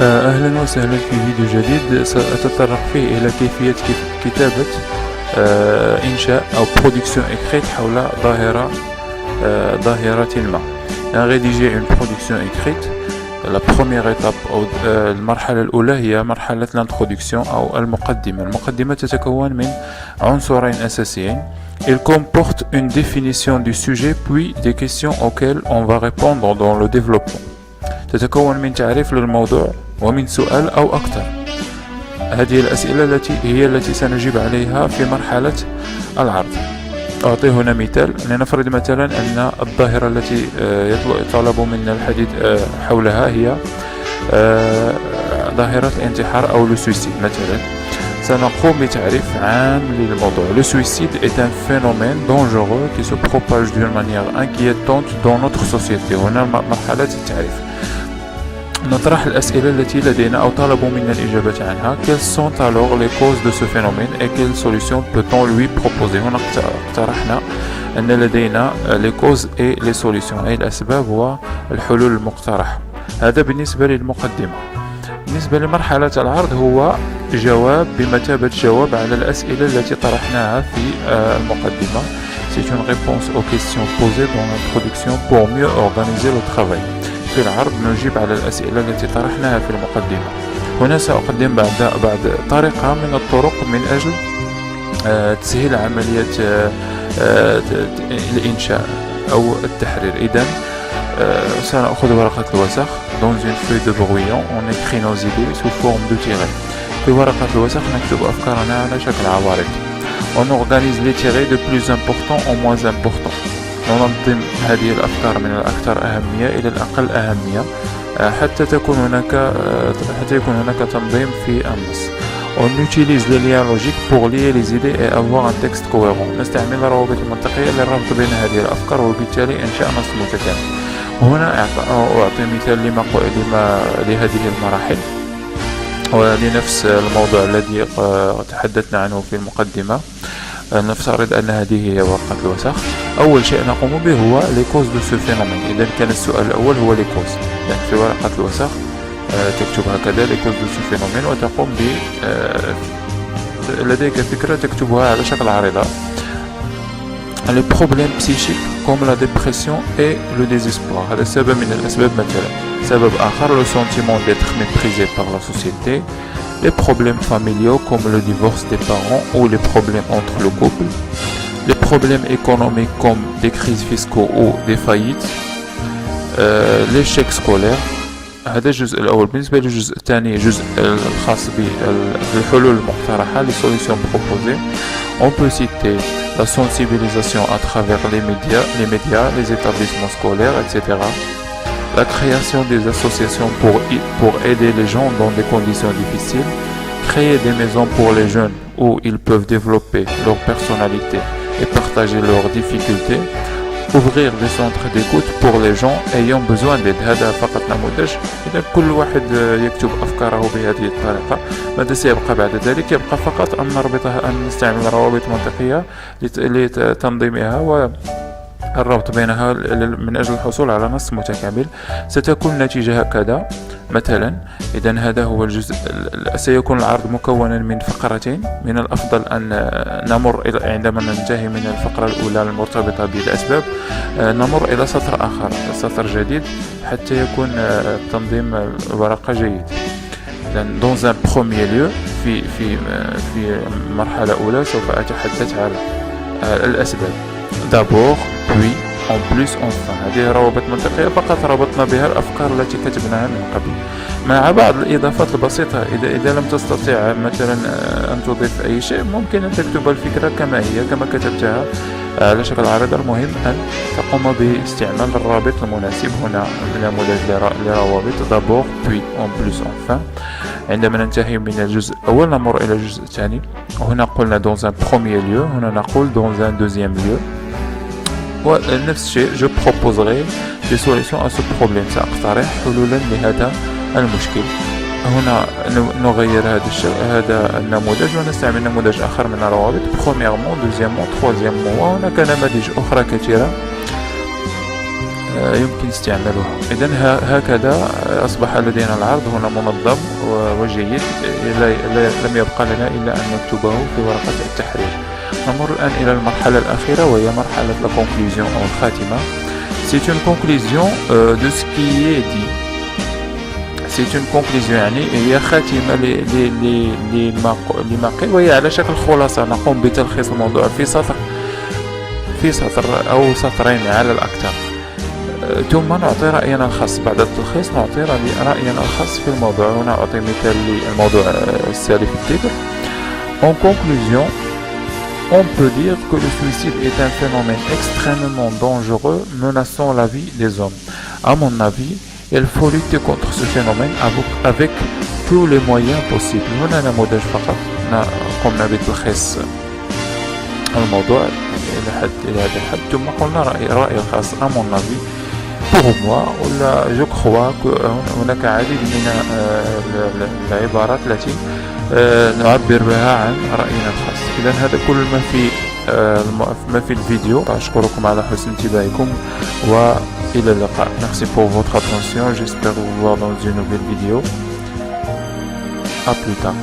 أهلا وسهلا في فيديو جديد سأتطرق فيه إلى كيفية كتابة إنشاء أو برودكسيون إكريت حول ظاهرة ما. rédiger une production écrite. La première étape أو المرحلة الأولى هي مرحلة l'introduction أو المقدمة. المقدمة تتكون من عنصرين أساسيين. Il comporte une définition du sujet puis des questions auxquelles on va répondre dans le développement. تتكون من تعريف للموضوع ومن سؤال أو أكثر. هذه الأسئلة التي سنجيب عليها في مرحلة العرض. أعطي هنا مثال. لنفرض مثلا أن الظاهرة التي يطلب منا الحديث حولها هي ظاهرة الانتحار أو le suicide مثلا. سنقوم بتعريف عام للموضوع. Le suicide est un phénomène dangereux qui se propage d'une manière inquiétante dans notre société. هنا مرحلة التعريف. نطرح الأسئلة التي لدينا أو طلبوا منا الإجابة عنها. Quelles sont alors les causes de ce phénomène et quelles solutions peut-on lui proposer. هنا اقترحنا أن لدينا les causes et les solutions أي الأسباب والحلول المقترحة. هذا بالنسبة للمقدمة. بالنسبة لمرحلة العرض هو جواب بمثابة جواب على الأسئلة التي طرحناها في المقدمة. C'est une réponse aux questions posées dans l'introduction pour mieux organiser le travail. في العرض نجيب على الأسئلة التي طرحناها في المقدمة. هنا سأقدم بعد طريقة من الطرق من أجل تسهيل عملية الإنشاء أو التحرير. إذن سنأخذ ورقة الوسخ. Dans une feuille de brouillon on écrit nos idées sous forme de tirets. في ورقة الوسخ نكتب أفكارنا على شكل عوارض. On organise les tirets de plus important au moins important. ننظم هذه الأفكار من الأكثر أهمية إلى الأقل أهمية حتى يكون هناك تنظيم في النص. On utilise les liens logiques pour lier les idées et avoir un texte cohérent. نستعمل الروابط المنطقية للربط بين هذه الأفكار وبالتالي إنشاء نص متكامل. وهنا أعطي مثال لهذه المراحل ولنفس الموضوع الذي تحدثنا عنه في المقدمة. نفترض أن هذه هي ورقة الوسخ. أول شيء نقوم به هو les causes de ce phénomène. إذا كان السؤال الأول هو les causes. في ورقة الوسخ تكتب هكذا les causes de ce phénomène وتقوم لديك فكرة تكتبها على شكل عريضة. les problèmes psychiques comme la dépression et le désespoir. هذا سبب من الأسباب مثلا. سبب آخر le sentiment d'être méprisé par la société. Les problèmes familiaux comme le divorce des parents ou les problèmes entre le couple. Les problèmes économiques comme des crises fiscaux ou des faillites. L'échec scolaire. هذا الجزء الأول. بالنسبة للجزء الثاني جزء الخاص بالحلول المقترحة les solutions proposées. On peut citer la sensibilisation à travers les médias, les établissements scolaires, etc. La création des associations pour aider les gens dans des conditions difficiles. Créer des maisons pour les jeunes où ils peuvent développer leur personnalité et partager leurs difficultés. Ouvrir des centres d'écoute pour les gens ayant besoin d'aide. هذا فقط نموذج. إذا كل واحد يكتب أفكاره بهذه الطريقة. ماذا سيبقى بعد ذلك؟ يبقى فقط أن نستعمل روابط منطقية لتنظيمها والربط بينها من أجل الحصول على نص متكامل. ستكون النتيجة هكذا مثلا. إذن هذا هو الجزء. سيكون العرض مكونا من فقرتين. من الأفضل أن نمر عندما ننتهي من الفقرة الأولى المرتبطة بالأسباب نمر إلى سطر آخر سطر جديد حتى يكون تنظيم الورقة جيد. إذن dans un premier lieu في مرحلة أولى سوف أتحدث على الأسباب. d'abord puis en plus enfin. هذه روابط منطقية فقط ربطنا بها الأفكار التي كتبناها من قبل مع بعض الإضافات البسيطة. إذا لم تستطيع مثلا أن تضيف أي شيء ممكن أن تكتب الفكرة كما هي كما كتبتها على شكل عريضة. المهم أن تقوم باستعمال الرابط المناسب. هنا نموذج لروابط d'abord puis en plus enfin. عندما ننتهي من الجزء الأول نمر إلى الجزء الثاني. هنا قلنا dans un premier lieu. هنا نقول dans un deuxième lieu. ونفس الشيء je proposerai des solutions à ce problème. سأقترح حلولا لهذا المشكل. هنا نغير هذا النموذج ونستعمل نموذج آخر من الروابط. premièrement, deuxièmement, troisièmement. وهناك نماذج أخرى كثيرة يمكن استعمالها. إذن هكذا أصبح لدينا العرض هنا منظم وجيد، لم يبقى لنا إلا أن نكتبه في ورقة التحرير. نمر الآن إلى المرحلة الأخيرة وهي مرحلة la conclusion أو الخاتمة. C'est une conclusion de ce qui est dit. C'est une conclusion يعني هي خاتمة لما قيل، وهي على شكل خلاصة. نقوم بتلخيص الموضوع في سطر أو سطرين على الأكثر، ثم نعطي رأينا الخاص. بعد التلخيص نعطي رأينا الخاص في الموضوع. هنا أعطي مثال للموضوع السالي في التتر. En conclusion, on peut dire que le suicide est un phénomène extrêmement dangereux menaçant la vie des hommes. À mon avis, il faut lutter contre ce phénomène avec tous les moyens possibles. هنا نموذج فقط قمنا بتلخيص الموضوع إلى هذا الحد، ثم قلنا رأيي الخاص. à mon avis pour moi ولا je crois que هناك عديد من العبارات التي نعبر بها عن رأينا الخاص. إذن هذا كل ما في الفيديو. أشكركم على حسن انتباهكم وإلى اللقاء. Merci pour votre attention. J'espère vous voir dans une nouvelle vidéo. À plus tard.